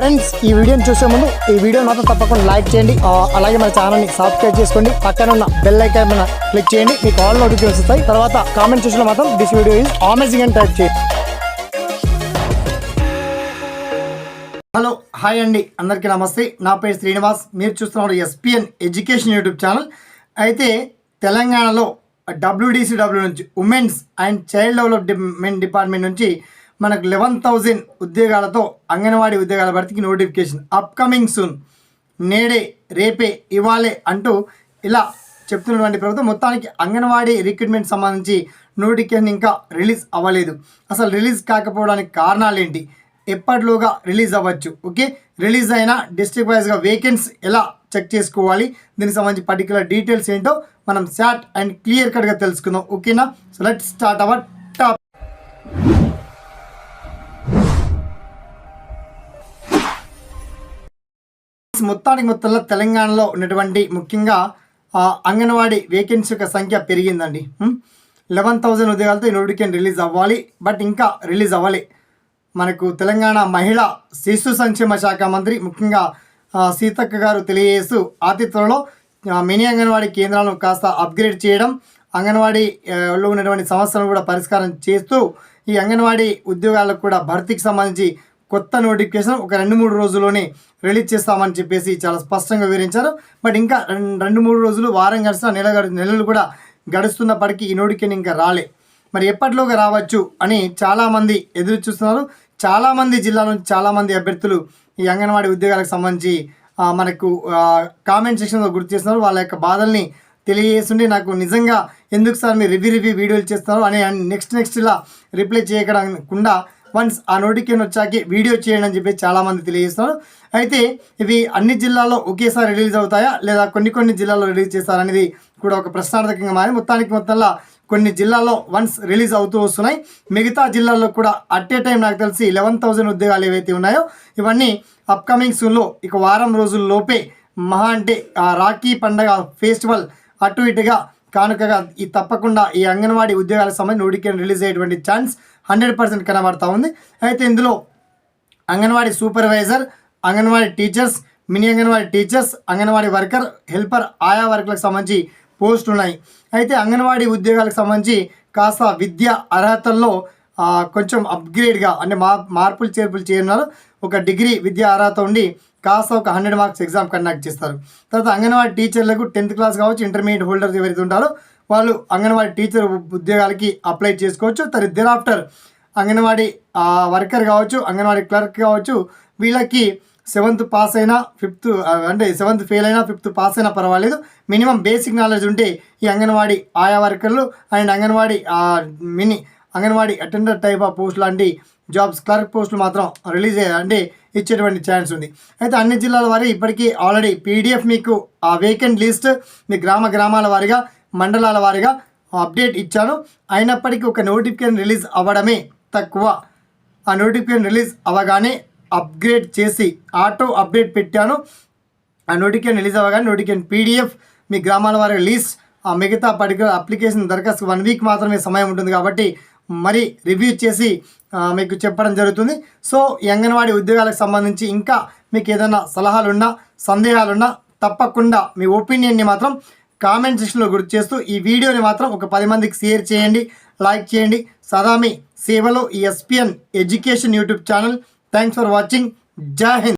Friends ఈ వీడియోని చూసే ముందు ఈ వీడియో మాత్రం తప్పకుండా లైక్ చేయండి, అలాగే మన ఛానల్ని సబ్స్క్రైబ్ చేసుకోండి, పక్కన ఉన్న బెల్ ఐకాన్ మీద క్లిక్ చేయండి, మీకు ఆల్ నోటిఫికేషన్స్ వస్తాయి. తర్వాత కామెంట్ సెక్షన్లో మాత్రం దిస్ వీడియో ఈజ్ అమేజింగ్ అని టైప్ చేయండి. హలో హాయ్ అండి, అందరికీ నమస్తే. నా పేరు శ్రీనివాస్, మీరు చూస్తున్నారు ఎస్పిఎన్ ఎడ్యుకేషన్ యూట్యూబ్ ఛానల్. అయితే తెలంగాణలో WDCW నుంచి women's and child development department నుంచి మనకు 11,000 ఉద్యోగాలతో అంగన్వాడీ ఉద్యోగాల భర్తీకి నోటిఫికేషన్ అప్కమింగ్ సూన్, నేడే రేపే ఇవాళే అంటూ ఇలా చెప్తున్నటువంటి ప్రభుత్వం మొత్తానికి అంగన్వాడీ రిక్రూట్మెంట్ సంబంధించి నోటిఫికేషన్ ఇంకా రిలీజ్ అవ్వలేదు. అసలు రిలీజ్ కాకపోవడానికి కారణాలు ఏంటి, ఎప్పటిలోగా రిలీజ్ అవ్వచ్చు, ఓకే, రిలీజ్ అయిన డిస్ట్రిక్ట్ వైజ్గా వేకెన్సీ ఎలా చెక్ చేసుకోవాలి, దీనికి సంబంధించి పర్టికులర్ డీటెయిల్స్ ఏంటో మనం షార్ట్ అండ్ క్లియర్ కట్గా తెలుసుకుందాం, ఓకేనా. So let start our top. మొత్తంలో తెలంగాణలో ఉన్నటువంటి ముఖ్యంగా అంగన్వాడీ వేకెన్సీ యొక్క సంఖ్య పెరిగిందండి. 11,000 ఉద్యోగాలతో ఈ నోటిఫికేషన్ రిలీజ్ అవ్వాలి, బట్ ఇంకా రిలీజ్ అవ్వాలి. మనకు తెలంగాణ మహిళా శిశు సంక్షేమ శాఖ మంత్రి ముఖ్యంగా సీతక్క గారు తెలియజేస్తూ అతి త్వరలో మినీ అంగన్వాడీ కేంద్రాలను కాస్త అప్గ్రేడ్ చేయడం, అంగన్వాడీలో ఉన్నటువంటి సమస్యలను కూడా పరిష్కారం చేస్తూ ఈ అంగన్వాడీ ఉద్యోగాలకు కూడా భర్తీకి సంబంధించి కొత్త నోటిఫికేషన్ ఒక 2-3 రోజుల్లోనే రిలీజ్ చేస్తామని చెప్పేసి చాలా స్పష్టంగా వివరించారు. బట్ ఇంకా 2-3 రోజులు, వారం గడిచిన నెలలు కూడా గడుస్తున్నప్పటికీ ఈ నోటిఫికేషన్ ఇంకా రాలే. మరి ఎప్పటిలోగా రావచ్చు అని చాలామంది ఎదురు చూస్తున్నారు. చాలామంది జిల్లాల నుంచి చాలామంది అభ్యర్థులు ఈ అంగన్వాడీ ఉద్యోగాలకు సంబంధించి మనకు కామెంట్ సెక్షన్లో గుర్తు చేస్తున్నారు. వాళ్ళ యొక్క బాధల్ని తెలియజేస్తుంటే నాకు నిజంగా ఎందుకు సార్ మీరు రివ్యూ వీడియోలు చేస్తున్నారు అని నెక్స్ట్ ఇలా రిప్లై చేయకుండా వన్స్ ఆ నోటిఫికేషన్ వచ్చాకే వీడియో చేయండి అని చెప్పి చాలామంది తెలియజేస్తున్నారు. అయితే ఇవి అన్ని జిల్లాల్లో ఒకేసారి రిలీజ్ అవుతాయా లేదా కొన్ని జిల్లాల్లో రిలీజ్ చేస్తారనేది కూడా ఒక ప్రశ్నార్థకంగా మారి మొత్తంలో కొన్ని జిల్లాల్లో వన్స్ రిలీజ్ అవుతూ వస్తున్నాయి. మిగతా జిల్లాల్లో కూడా అట్ ఏ టైం నాకు తెలిసి 11,000 ఉద్యోగాలు ఏవైతే ఉన్నాయో ఇవన్నీ అప్కమింగ్ సూన్లో ఇక వారం రోజుల్లోపే మహా అంటే రాఖీ పండగ ఫెస్టివల్ అటు ఇటుగా కానుకగా ఈ తప్పకుండా ఈ అంగన్వాడీ ఉద్యోగాలకు సంబంధించి నోటిఫికేషన్ రిలీజ్ అయ్యేటువంటి ఛాన్స్ 100% కనబడతా ఉంది. అయితే ఇందులో anganwadi supervisor, anganwadi teachers, mini anganwadi teachers, anganwadi worker, helper, ఆయా వర్కులకు సంబంధించి పోస్టులు ఉన్నాయి. అయితే అంగన్వాడీ ఉద్యోగాలకు సంబంధించి కాస్త విద్యా అర్హతల్లో కొంచెం అప్గ్రేడ్గా అంటే మార్పులు చేర్పులు చేయనున్నారు. ఒక డిగ్రీ విద్యా అర్హత ఉండి కాస్త ఒక 100 మార్క్స్ ఎగ్జామ్ కండక్ట్ చేస్తారు. తర్వాత అంగన్వాడీ టీచర్లకు 10th క్లాస్ కావచ్చు, ఇంటర్మీడియట్ హోల్డర్స్ ఎవరైతే ఉంటారో వాళ్ళు అంగన్వాడీ టీచర్ ఉద్యోగాలకి అప్లై చేసుకోవచ్చు. thereafter అంగన్వాడీ వర్కర్ కావచ్చు, అంగన్వాడీ క్లర్క్ కావచ్చు, వీళ్ళకి 7th పాస్ అయినా 5th అంటే 7th ఫెయిల్ అయినా 5th పాస్ అయినా పర్వాలేదు. మినిమం బేసిక్ నాలెడ్జ్ ఉంటే ఈ అంగన్వాడీ ఆయా వర్కర్లు and anganwadi mini anganwadi attender type of post లాంటి జాబ్స్, క్లర్క్ పోస్టులు మాత్రం రిలీజ్ అంటే ఇచ్చేటువంటి ఛాన్స్ ఉంది. అయితే అన్ని జిల్లాల వారి ఇప్పటికీ ఆల్రెడీ PDF మీకు ఆ వేకెంట్ లిస్ట్ మీ గ్రామాల వారిగా, మండలాల వారిగా అప్డేట్ ఇచ్చాను. అయినప్పటికీ ఒక నోటిఫికేషన్ రిలీజ్ అవ్వడమే తక్కువ. ఆ నోటిఫికేషన్ రిలీజ్ అవ్వగానే అప్గ్రేడ్ చేసి ఆటో అప్డేట్ పెట్టాను. ఆ నోటిఫికేషన్ రిలీజ్ అవ్వగానే నోటిఫికేషన్ PDF మీ గ్రామాల వారి లిస్ట్, ఆ మిగతా పర్టికులర్ అప్లికేషన్ దరఖాస్తు 1 వీక్ మాత్రమే సమయం ఉంటుంది కాబట్టి మరి రివ్యూ చేసి మీకు చెప్పడం జరుగుతుంది. సో ఈ అంగన్వాడీ ఉద్యోగాలకు సంబంధించి ఇంకా మీకు ఏదైనా సలహాలున్నా, సందేహాలున్నా తప్పకుండా మీ ఒపీనియన్ని మాత్రం కామెంట్ సెక్షన్లో గుర్తు చేస్తూ ఈ వీడియోని మాత్రం ఒక 10 మందికి షేర్ చేయండి, లైక్ చేయండి. సదా మీ సేవలో ఈ SPN education YouTube channel. Thanks for watching. జై హింద్.